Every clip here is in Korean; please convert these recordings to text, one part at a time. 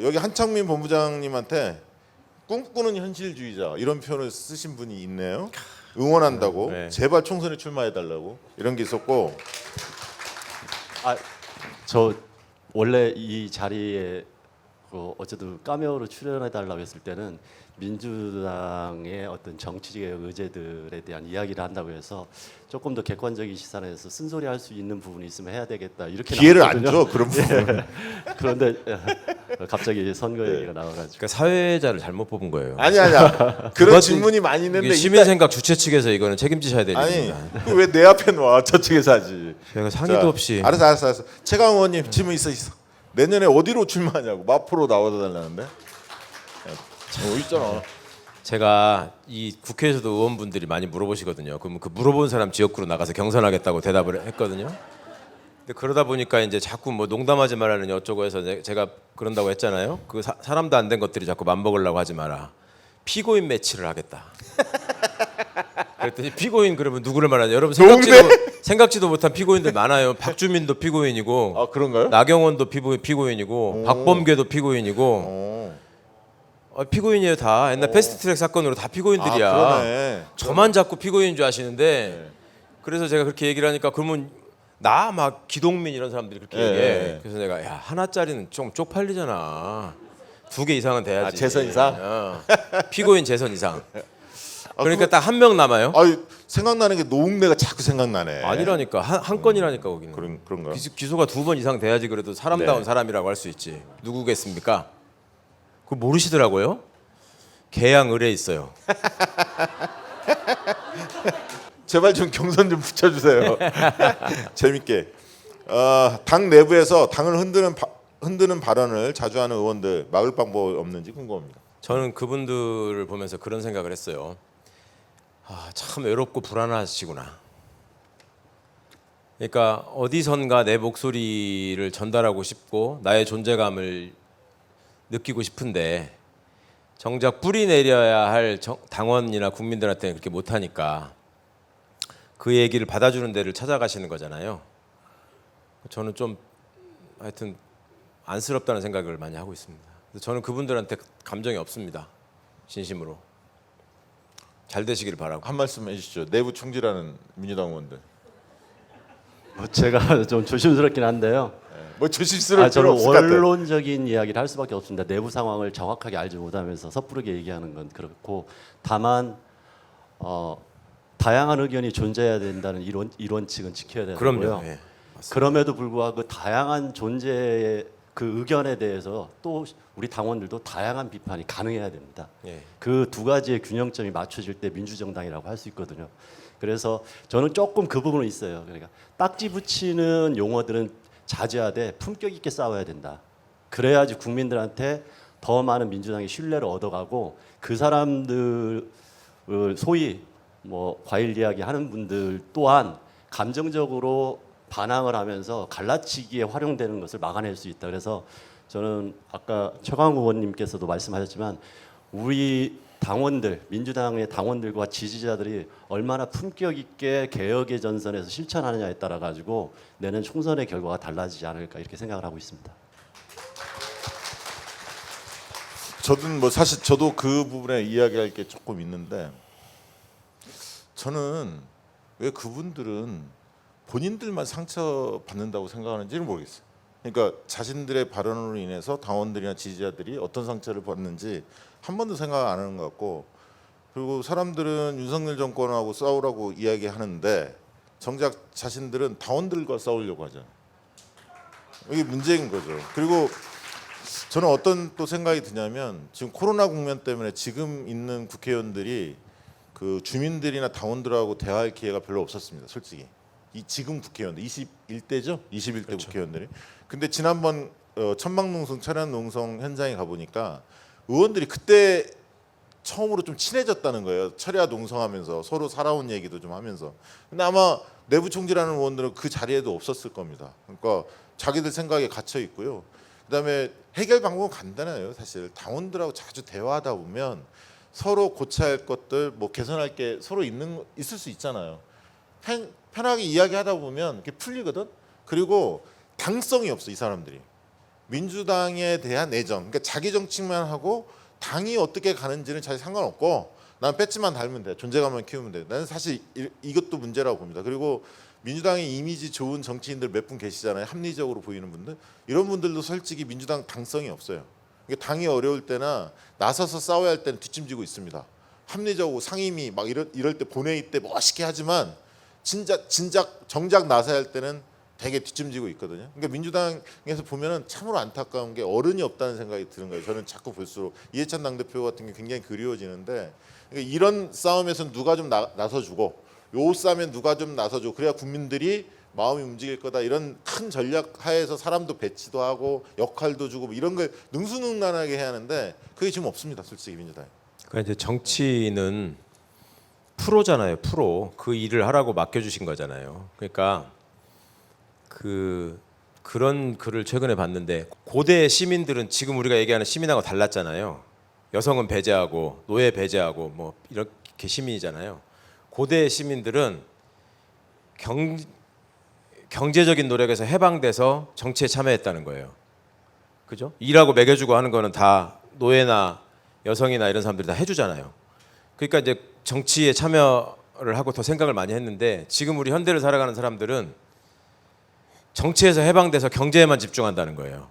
여기 한창민 본부장님한테 꿈꾸는 현실주의자 이런 표현을 쓰신 분이 있네요. 응원한다고 네. 제발 총선에 출마해달라고 이런 게 있었고 저 원래 이 자리에 어쨌든 카메오로 출연해달라고 했을 때는 민주당의 어떤 정치적 의제들에 대한 이야기를 한다고 해서 조금 더 객관적인 시선에서 쓴소리할 수 있는 부분이 있으면 해야 되겠다 이렇게 기회를 안 나왔거든요. 줘 그런 부분. 그런데 갑자기 선거 얘기가 나와가지고 그러니까 사회자를 잘못 뽑은 거예요. 아니야. 그런 질문이 많이 있는데 이게 시민생각 주최 측에서 이거는 책임지셔야 되는 아니 겁니다. 왜 내 앞에 놔 저쪽에서 하지. 제가 상의도 자, 없이 알았어. 최강 의원님 질문 있어. 내년에 어디로 출마하냐고 마포로 나와달라는데. 있잖아. 제가 이 국회에서도 의원분들이 많이 물어보시거든요. 그럼 그 물어본 사람 지역구로 나가서 경선하겠다고 대답을 했거든요. 근데 그러다 보니까 이제 자꾸 뭐 농담하지 말라는 어쩌고 해서 제가 그런다고 했잖아요. 그 사람도 안 된 것들이 자꾸 맘먹으려고 하지 마라. 피고인 매치를 하겠다. 그랬더니 피고인 그러면 누구를 말하냐? 여러분 생각지도 못한 피고인들 많아요. 박주민도 피고인이고, 아 그런가요? 나경원도 피고인이고, 박범계도 피고인이고. 피고인이에요 다. 옛날 패스트트랙 사건으로 다 피고인들이야. 아, 그러네. 저만 자꾸 피고인인 줄 아시는데 그래서 제가 그렇게 얘기를 하니까 그러면 나 막 기동민 이런 사람들이 그렇게 네. 얘기해. 그래서 내가 야 하나짜리는 좀 쪽팔리잖아. 2개 이상은 돼야지. 아, 재선 이상? 피고인 재선 이상. 그러니까 딱 한 명 남아요. 생각나는 게 노웅래가 자꾸 생각나네. 아니라니까 한 건이라니까 거기는. 그런가요? 기소가 2번 이상 돼야지 그래도 사람다운 네. 사람이라고 할 수 있지. 누구겠습니까? 그거 모르시더라고요. 계양 을에 있어요. 제발 좀 경선 좀 붙여주세요. 재밌게. 당 내부에서 당을 흔드는 발언을 자주 하는 의원들 막을 방법 없는지 궁금합니다. 저는 그분들을 보면서 그런 생각을 했어요. 참 외롭고 불안하시구나. 그러니까 어디선가 내 목소리를 전달하고 싶고 나의 존재감을 느끼고 싶은데 정작 뿌리 내려야 할 당원이나 국민들한테는 그렇게 못하니까 그 얘기를 받아주는 데를 찾아가시는 거잖아요. 저는 좀 하여튼 안쓰럽다는 생각을 많이 하고 있습니다. 그래서 저는 그분들한테 감정이 없습니다. 진심으로. 잘 되시길 바라고. 한 말씀 해주시죠. 내부 총질하는 민주당 의원들. 제가 좀 조심스럽긴 한데요. 뭐 조심스러울 필요 저는 없을 것 같아요. 원론적인 이야기를 할 수밖에 없습니다. 내부 상황을 정확하게 알지 못하면서 섣부르게 얘기하는 건 그렇고 다만 다양한 의견이 존재해야 된다는 이론칙은 지켜야 되고요. 그럼요. 예. 그럼에도 불구하고 그 다양한 존재의 그 의견에 대해서 또 우리 당원들도 다양한 비판이 가능해야 됩니다. 예. 그 두 가지의 균형점이 맞춰질 때 민주정당이라고 할 수 있거든요. 그래서 저는 조금 그 부분은 있어요. 그러니까 딱지 붙이는 용어들은 자제하되 품격 있게 싸워야 된다. 그래야지 국민들한테 더 많은 민주당의 신뢰를 얻어가고 그 사람들 소위 뭐 과일 이야기 하는 분들 또한 감정적으로 반항을 하면서 갈라치기에 활용되는 것을 막아낼 수 있다. 그래서 저는 아까 최강 의원님께서도 말씀하셨지만 우리 당원들, 민주당의 당원들과 지지자들이 얼마나 품격 있게 개혁의 전선에서 실천하느냐에 따라 가지고 내년 총선의 결과가 달라지지 않을까 이렇게 생각을 하고 있습니다. 사실 저도 그 부분에 이야기할 게 조금 있는데 저는 왜 그분들은 본인들만 상처 받는다고 생각하는지는 모르겠어요. 그러니까 자신들의 발언으로 인해서 당원들이나 지지자들이 어떤 상처를 받는지 한 번도 생각 안 하는 것 같고, 그리고 사람들은 윤석열 정권하고 싸우라고 이야기하는데 정작 자신들은 당원들과 싸우려고 하잖아요. 이게 문제인 거죠. 그리고 저는 어떤 또 생각이 드냐면 지금 코로나 국면 때문에 지금 있는 국회의원들이 그 주민들이나 당원들하고 대화할 기회가 별로 없었습니다. 솔직히 이 지금 국회의원들 21대죠, 21대 그렇죠. 국회의원들이. 근데 지난번 천막농성 철야농성 현장에 가보니까 의원들이 그때 처음으로 좀 친해졌다는 거예요. 철야 농성하면서 서로 살아온 얘기도 좀 하면서. 근데 아마 내부 총질하는 의원들은 그 자리에도 없었을 겁니다. 그러니까 자기들 생각에 gat혀 있고요. 그다음에 해결 방법은 간단해요. 사실 당원들하고 자주 대화하다 보면 서로 고쳐야 할 것들, 뭐 개선할 게 서로 있을 수 있잖아요. 편하게 이야기하다 보면 이렇게 풀리거든. 그리고 당성이 없어 이 사람들이. 민주당에 대한 내정, 그러니까 자기 정치만 하고 당이 어떻게 가는지는 잘 상관없고 난 배지만 달면 돼, 존재감만 키우면 돼. 나는 사실 이것도 문제라고 봅니다. 그리고 민주당의 이미지 좋은 정치인들 몇 분 계시잖아요. 합리적으로 보이는 분들. 이런 분들도 솔직히 민주당 당성이 없어요. 그러니까 당이 어려울 때나 나서서 싸워야 할 때는 뒷짐지고 있습니다. 합리적으로 상임위 막 이럴 때 본회의 때 멋있게 하지만 진작 정작 나서야 할 때는 되게 뒷짐지고 있거든요. 그러니까 민주당에서 보면은 참으로 안타까운 게 어른이 없다는 생각이 드는 거예요. 저는 자꾸 볼수록 이해찬 당대표 같은 게 굉장히 그리워지는데, 그러니까 이런 싸움에서 누가 좀 나서주고 요 싸움에 누가 좀 나서주고 그래야 국민들이 마음이 움직일 거다, 이런 큰 전략 하에서 사람도 배치도 하고 역할도 주고 뭐 이런 걸 능수능란하게 해야 하는데 그게 지금 없습니다. 솔직히 민주당. 그러니까 이제 정치는 프로잖아요. 프로. 그 일을 하라고 맡겨주신 거잖아요. 그러니까 그런 글을 최근에 봤는데, 고대 시민들은 지금 우리가 얘기하는 시민하고 달랐잖아요. 여성은 배제하고 노예 배제하고 뭐 이렇게 시민이잖아요. 고대 시민들은 경제적인 노력에서 해방돼서 정치에 참여했다는 거예요. 그죠? 일하고 먹여주고 하는 거는 다 노예나 여성이나 이런 사람들이 다 해주잖아요. 그러니까 이제 정치에 참여를 하고 더 생각을 많이 했는데, 지금 우리 현대를 살아가는 사람들은 정치에서 해방돼서 경제에만 집중한다는 거예요.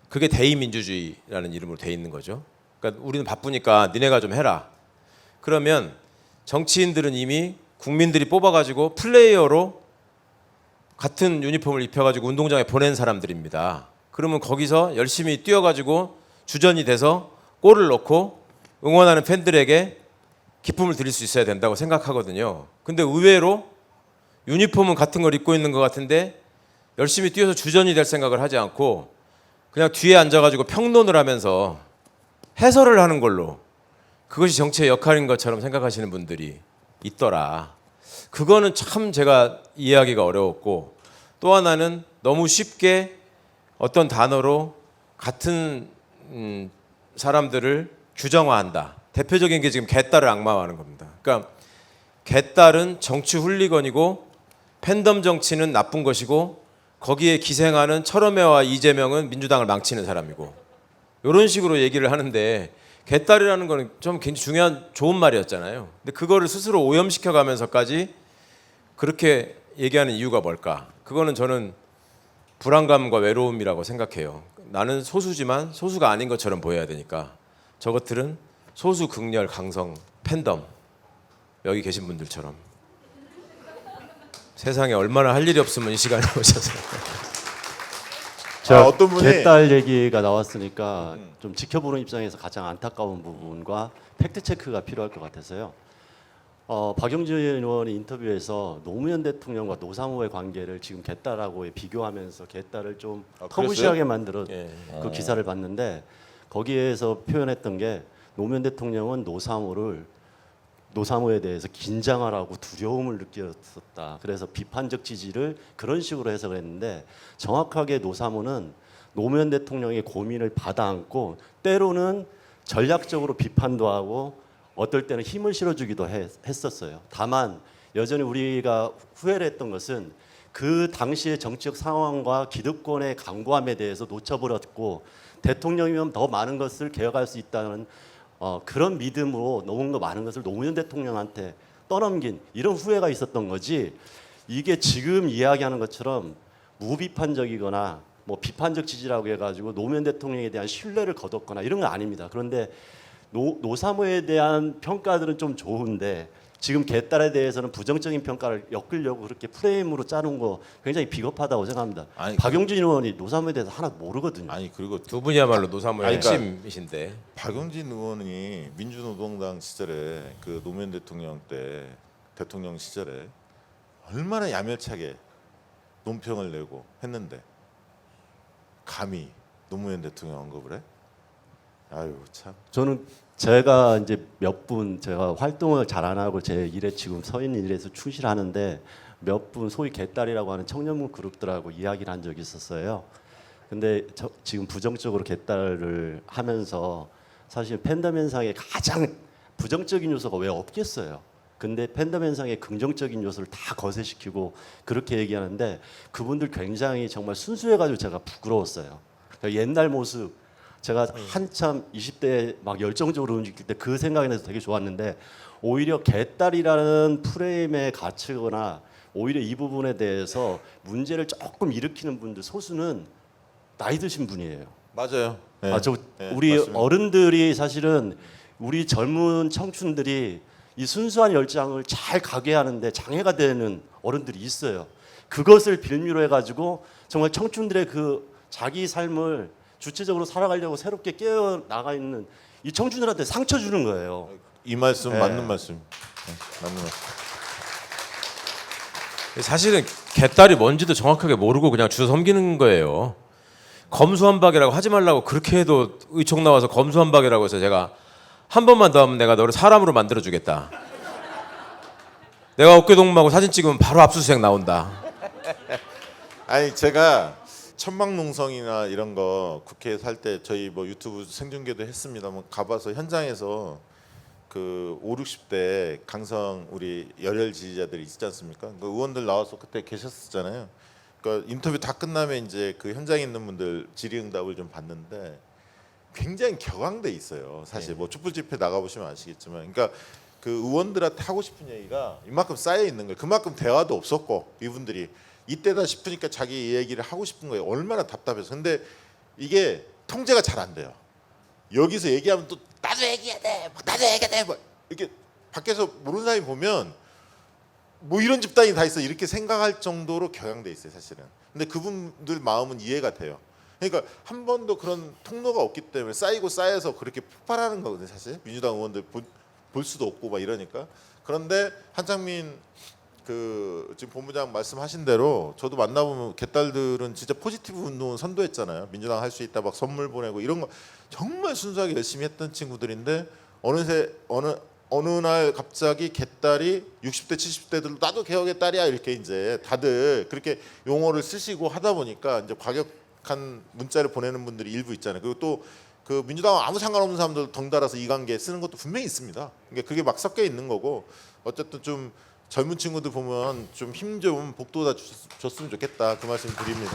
그게 대의민주주의라는 이름으로 돼 있는 거죠. 그러니까 우리는 바쁘니까 니네가 좀 해라. 그러면 정치인들은 이미 국민들이 뽑아가지고 플레이어로 같은 유니폼을 입혀가지고 운동장에 보낸 사람들입니다. 그러면 거기서 열심히 뛰어가지고 주전이 돼서 골을 넣고 응원하는 팬들에게 기쁨을 드릴 수 있어야 된다고 생각하거든요. 근데 의외로 유니폼은 같은 걸 입고 있는 것 같은데 열심히 뛰어서 주전이 될 생각을 하지 않고 그냥 뒤에 앉아가지고 평론을 하면서 해설을 하는 걸로 그것이 정치의 역할인 것처럼 생각하시는 분들이 있더라. 그거는 참 제가 이해하기가 어려웠고, 또 하나는 너무 쉽게 어떤 단어로 같은 사람들을 규정화한다. 대표적인 게 지금 개딸을 악마화하는 겁니다. 그러니까 개딸은 정치 훌리건이고 팬덤 정치는 나쁜 것이고 거기에 기생하는 철험회와 이재명은 민주당을 망치는 사람이고, 이런 식으로 얘기를 하는데, 개딸이라는 거는 좀 굉장히 중요한 좋은 말이었잖아요. 근데 그거를 스스로 오염시켜 가면서까지 그렇게 얘기하는 이유가 뭘까? 그거는 저는 불안감과 외로움이라고 생각해요. 나는 소수지만 소수가 아닌 것처럼 보여야 되니까. 저것들은 소수 극렬 강성 팬덤, 여기 계신 분들처럼 세상에 얼마나 할 일이 없으면 이 시간에 오셔서. 자, 어떤 분이 개딸 얘기가 나왔으니까 좀 지켜보는 입장에서 가장 안타까운 부분과 팩트 체크가 필요할 것 같아서요. 박영진 의원이 인터뷰에서 노무현 대통령과 노사모의 관계를 지금 개딸하고 비교하면서 개딸을 좀 터부시하게 만들어 예. 그 기사를 봤는데, 거기에서 표현했던 게 노무현 대통령은 노사모에 대해서 긴장하라고 두려움을 느꼈었다. 그래서 비판적 지지를 그런 식으로 해석을 했는데, 정확하게 노사모는 노무현 대통령의 고민을 받아 안고 때로는 전략적으로 비판도 하고 어떨 때는 힘을 실어주기도 했었어요. 다만 여전히 우리가 후회를 했던 것은 그 당시의 정치적 상황과 기득권의 강고함에 대해서 놓쳐버렸고, 대통령이면 더 많은 것을 개혁할 수 있다는 그런 믿음으로 너무 많은 것을 노무현 대통령한테 떠넘긴 이런 후회가 있었던 거지, 이게 지금 이야기하는 것처럼 무비판적이거나 뭐 비판적 지지라고 해가지고 노무현 대통령에 대한 신뢰를 거뒀거나 이런 건 아닙니다. 그런데 노사모에 대한 평가들은 좀 좋은데 지금 개딸에 대해서는 부정적인 평가를 엮으려고 그렇게 프레임으로 짜놓은 거 굉장히 비겁하다고 생각합니다. 아니, 박용진 의원이 노사모에 대해서 하나 모르거든요. 아니 그리고 두 분이야말로 노사모의 아니, 그러니까 핵심이신데. 박용진 의원이 민주노동당 시절에 그 노무현 대통령 때 대통령 시절에 얼마나 야멸차게 논평을 내고 했는데 감히 노무현 대통령 언급을 해? 아유 참. 저는 제가 이제 몇 분 제가 활동을 잘 안 하고 제 일에 지금 서인 일에서 충실하는데 몇 분 소위 개딸이라고 하는 청년문 그룹들하고 이야기를 한 적이 있었어요. 근데 지금 부정적으로 개딸을 하면서 사실 팬덤 현상의 가장 부정적인 요소가 왜 없겠어요. 근데 팬덤 현상의 긍정적인 요소를 다 거세시키고 그렇게 얘기하는데, 그분들 굉장히 정말 순수해가지고 제가 부끄러웠어요. 그러니까 옛날 모습 제가 한참 20대에 막 열정적으로 움직일 때 그 생각이 나서 되게 좋았는데 오히려 개딸이라는 프레임에 갇히거나 오히려 이 부분에 대해서 문제를 조금 일으키는 분들 소수는 나이 드신 분이에요. 맞아요. 네. 우리 맞습니다. 어른들이 사실은 우리 젊은 청춘들이 이 순수한 열정을 잘 가게 하는데 장애가 되는 어른들이 있어요. 그것을 빌미로 해가지고 정말 청춘들의 그 자기 삶을 주체적으로 살아가려고 새롭게 깨어 나가 있는 이 청춘들한테 상처 주는 거예요. 이 말씀 네. 맞는 말씀. 맞는 말씀. 사실은 개딸이 뭔지도 정확하게 모르고 그냥 주워 섬기는 거예요. 검수한박이라고 하지 말라고 그렇게 해도 의총 나와서 검수한박이라고 해서 제가 한 번만 더 하면 내가 너를 사람으로 만들어 주겠다. 내가 어깨동무하고 사진 찍으면 바로 압수수색 나온다. 아니 제가 천막농성이나 이런 거 국회에서 할 때 저희 뭐 유튜브 생중계도 했습니다만 가봐서 현장에서 그 5, 60대 강성 우리 열혈 지지자들이 있지 않습니까? 그 의원들 나와서 그때 계셨었잖아요. 그러니까 인터뷰 다 끝나면 이제 그 현장에 있는 분들 질의응답을 좀 봤는데 굉장히 격앙돼 있어요. 사실 뭐 촛불 집회 나가 보시면 아시겠지만, 그러니까 그 의원들한테 하고 싶은 얘기가 이만큼 쌓여 있는 거예요. 그만큼 대화도 없었고 이분들이 이때다 싶으니까 자기 얘기를 하고 싶은 거예요. 얼마나 답답해서. 근데 이게 통제가 잘 안 돼요. 여기서 얘기하면 또 나도 얘기해야 돼, 막 나도 얘기해야 돼, 막 이렇게 밖에서 모르는 사람이 보면 뭐 이런 집단이 다 있어 이렇게 생각할 정도로 격양돼 있어요, 사실은. 근데 그분들 마음은 이해가 돼요. 그러니까 한 번도 그런 통로가 없기 때문에 쌓이고 쌓여서 그렇게 폭발하는 거거든요, 사실. 민주당 의원들 볼 수도 없고 막 이러니까. 그런데 한창민 그 지금 본부장 말씀하신 대로 저도 만나보면 개딸들은 진짜 포지티브 운동을 선도했잖아요. 민주당 할 수 있다 막 선물 보내고 이런 거 정말 순수하게 열심히 했던 친구들인데 어느 날 갑자기 개딸이 60대 70대들 나도 개혁의 딸이야 이렇게 이제 다들 그렇게 용어를 쓰시고 하다 보니까 이제 과격한 문자를 보내는 분들이 일부 있잖아요. 그리고 또 그 민주당 아무 상관없는 사람들 덩달아서 이 관계 쓰는 것도 분명히 있습니다. 그러니까 그게 막 섞여 있는 거고 어쨌든 좀 젊은 친구들 보면 좀 힘 좀 복돋아 줬으면 좋겠다 그 말씀 드립니다.